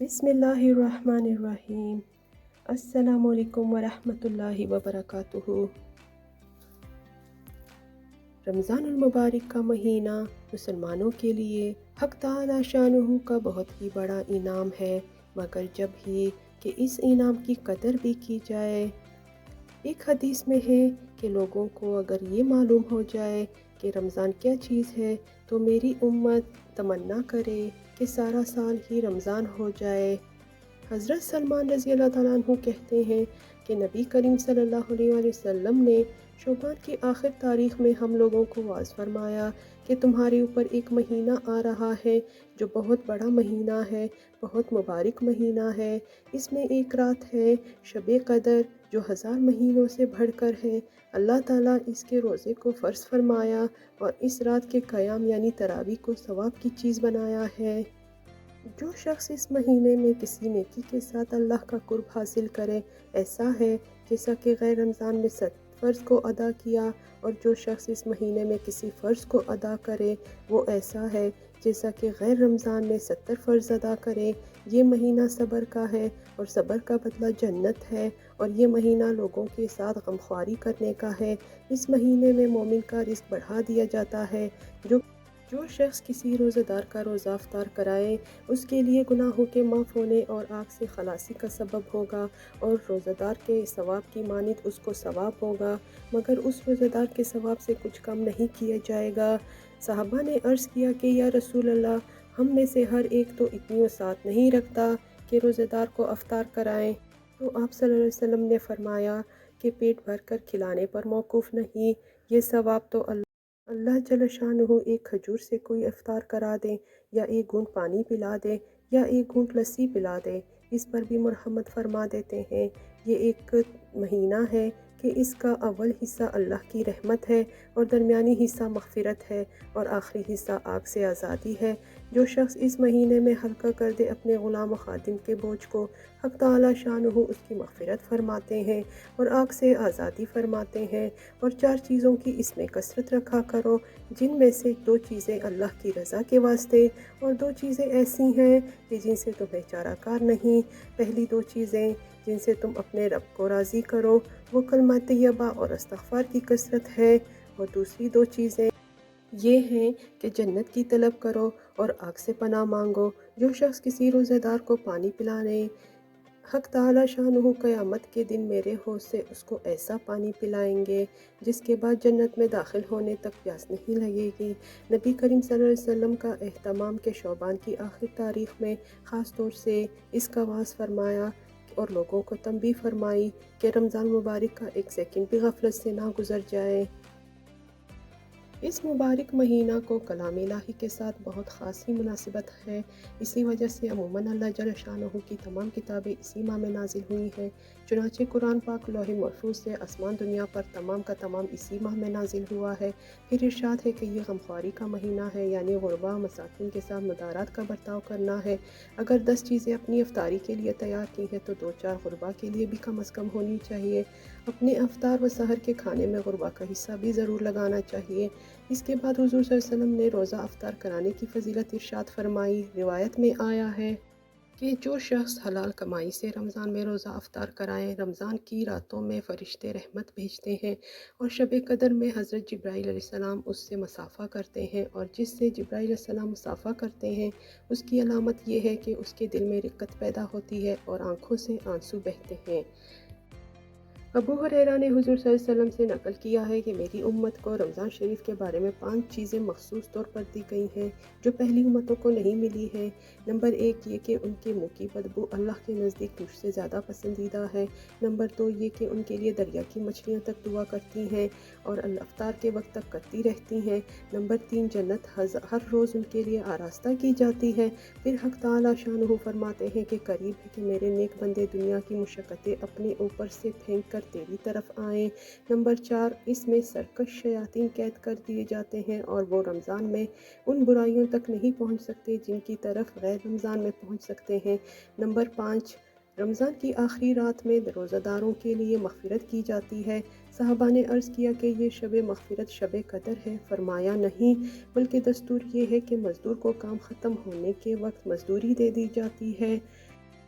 بسم اللہ الرحمن الرحیم۔ السلام علیکم ورحمۃ اللہ وبرکاتہ۔ رمضان المبارک کا مہینہ مسلمانوں کے لیے حق تعالی شانہ کا بہت ہی بڑا انعام ہے، مگر جب ہی کہ اس انعام کی قدر بھی کی جائے۔ ایک حدیث میں ہے کہ لوگوں کو اگر یہ معلوم ہو جائے کہ رمضان کیا چیز ہے تو میری امت تمنا کرے کہ سارا سال ہی رمضان ہو جائے۔ حضرت سلمان رضی اللہ تعالیٰ عنہ کہتے ہیں کہ نبی کریم صلی اللہ علیہ وآلہ وسلم نے شعبان کی آخر تاریخ میں ہم لوگوں کو واعظ فرمایا کہ تمہارے اوپر ایک مہینہ آ رہا ہے جو بہت بڑا مہینہ ہے، بہت مبارک مہینہ ہے۔ اس میں ایک رات ہے شب قدر جو 1000 مہینوں سے بڑھ کر ہے۔ اللہ تعالیٰ اس کے روزے کو فرض فرمایا اور اس رات کے قیام یعنی تراویح کو ثواب کی چیز بنایا ہے۔ جو شخص اس مہینے میں کسی نیکی کے ساتھ اللہ کا قرب حاصل کرے، ایسا ہے جیسا کہ غیر رمضان میں 7 فرض کو ادا کیا، اور جو شخص اس مہینے میں کسی فرض کو ادا کرے وہ ایسا ہے جیسا کہ غیر رمضان میں 70 فرض ادا کرے۔ یہ مہینہ صبر کا ہے اور صبر کا بدلہ جنت ہے، اور یہ مہینہ لوگوں کے ساتھ غمخواری کرنے کا ہے۔ اس مہینے میں مومن کا رزق بڑھا دیا جاتا ہے۔ جو شخص کسی روزہ دار کا روزہ افطار کرائے اس کے لیے گناہوں کے معاف ہونے اور آگ سے خلاصی کا سبب ہوگا، اور روزہ دار کے ثواب کی مانند اس کو ثواب ہوگا، مگر اس روزہ دار کے ثواب سے کچھ کم نہیں کیا جائے گا۔ صحابہ نے عرض کیا کہ یا رسول اللہ، ہم میں سے ہر ایک تو اتنی وسعت نہیں رکھتا کہ روزہ دار کو افطار کرائیں۔ تو آپ صلی اللہ علیہ وسلم نے فرمایا کہ پیٹ بھر کر کھلانے پر موقوف نہیں، یہ ثواب تو اللہ جل شانہ ایک کھجور سے کوئی افطار کرا دے، یا ایک گھونٹ پانی پلا دے، یا ایک گھونٹ لسی پلا دے، اس پر بھی مرحمت فرما دیتے ہیں۔ یہ ایک مہینہ ہے کہ اس کا اول حصہ اللہ کی رحمت ہے، اور درمیانی حصہ مغفرت ہے، اور آخری حصہ آگ سے آزادی ہے۔ جو شخص اس مہینے میں ہلکا کر دے اپنے غلام و خادم کے بوجھ کو، حق تعالی شانہ اس کی مغفرت فرماتے ہیں اور آگ سے آزادی فرماتے ہیں۔ اور 4 چیزوں کی اس میں کثرت رکھا کرو، جن میں سے 2 چیزیں اللہ کی رضا کے واسطے، اور 2 چیزیں ایسی ہیں کہ جن سے تمہیں چارہ کار نہیں۔ پہلی 2 چیزیں جن سے تم اپنے رب کو راضی کرو وہ کلمہ طیبہ اور استغفار کی کثرت ہے، اور دوسری 2 چیزیں یہ ہیں کہ جنت کی طلب کرو اور آگ سے پناہ مانگو۔ جو شخص کسی روزہ دار کو پانی پلانے، حق تعالی شانہ قیامت کے دن میرے حوض سے اس کو ایسا پانی پلائیں گے جس کے بعد جنت میں داخل ہونے تک پیاس نہیں لگے گی۔ نبی کریم صلی اللہ علیہ وسلم کا اہتمام کہ شعبان کی آخر تاریخ میں خاص طور سے اس کا واعظ فرمایا اور لوگوں کو تنبیہ فرمائی کہ رمضان مبارک کا 1 سیکنڈ بھی غفلت سے نہ گزر جائے۔ اس مبارک مہینہ کو کلام الہی کے ساتھ بہت خاص ہی مناسبت ہے، اسی وجہ سے عموماً اللہ جل شانہ کی تمام کتابیں اسی ماہ میں نازل ہوئی ہیں۔ چنانچہ قرآن پاک لوح محفوظ سے آسمان دنیا پر تمام کا تمام اسی ماہ میں نازل ہوا ہے۔ پھر ارشاد ہے کہ یہ غمخواری کا مہینہ ہے، یعنی غربا مساکین کے ساتھ مدارات کا برتاؤ کرنا ہے۔ اگر 10 چیزیں اپنی افطاری کے لیے تیار کی ہیں تو 2-4 غربا کے لیے بھی کم از کم ہونی چاہیے۔ اپنے افطار و سحر کے کھانے میں غربا کا حصہ بھی ضرور لگانا چاہیے۔ اس کے بعد حضور صلی اللہ علیہ وسلم نے روزہ افطار کرانے کی فضیلت ارشاد فرمائی۔ روایت میں آیا ہے کہ جو شخص حلال کمائی سے رمضان میں روزہ افطار کرائیں، رمضان کی راتوں میں فرشتے رحمت بھیجتے ہیں، اور شب قدر میں حضرت جبرائیل علیہ السلام اس سے مصافحہ کرتے ہیں، اور جس سے جبرائیل علیہ السلام مصافحہ کرتے ہیں اس کی علامت یہ ہے کہ اس کے دل میں رقت پیدا ہوتی ہے اور آنکھوں سے آنسو بہتے ہیں۔ ابو ہریرہ نے حضور صلی اللہ علیہ وسلم سے نقل کیا ہے کہ میری امت کو رمضان شریف کے بارے میں 5 چیزیں مخصوص طور پر دی گئی ہیں جو پہلی امتوں کو نہیں ملی ہیں۔ نمبر 1 یہ کہ ان کے منہ کی بدبو اللہ کے نزدیک مجھ سے زیادہ پسندیدہ ہے۔ نمبر 2 یہ کہ ان کے لیے دریا کی مچھلیاں تک دعا کرتی ہیں اور افطار کے وقت تک کرتی رہتی ہیں۔ نمبر 3 جنت ہر روز ان کے لیے آراستہ کی جاتی ہے۔ پھر حق تعالی شانہ فرماتے ہیں کہ قریب ہے کہ میرے نیک بندے دنیا کی مشقتیں اپنے اوپر سے پھینک کر تیری طرف آئیں۔ نمبر 4 اس میں سرکش شیاطین قید کر دیے جاتے ہیں اور وہ رمضان میں ان برائیوں تک نہیں پہنچ سکتے جن کی طرف غیر رمضان میں پہنچ سکتے ہیں۔ نمبر 5 رمضان کی آخری رات میں روزہ داروں کے لیے مغفرت کی جاتی ہے۔ صحابہ نے عرض کیا کہ یہ شب مغفرت شب قدر ہے؟ فرمایا نہیں، بلکہ دستور یہ ہے کہ مزدور کو کام ختم ہونے کے وقت مزدوری دے دی جاتی ہے۔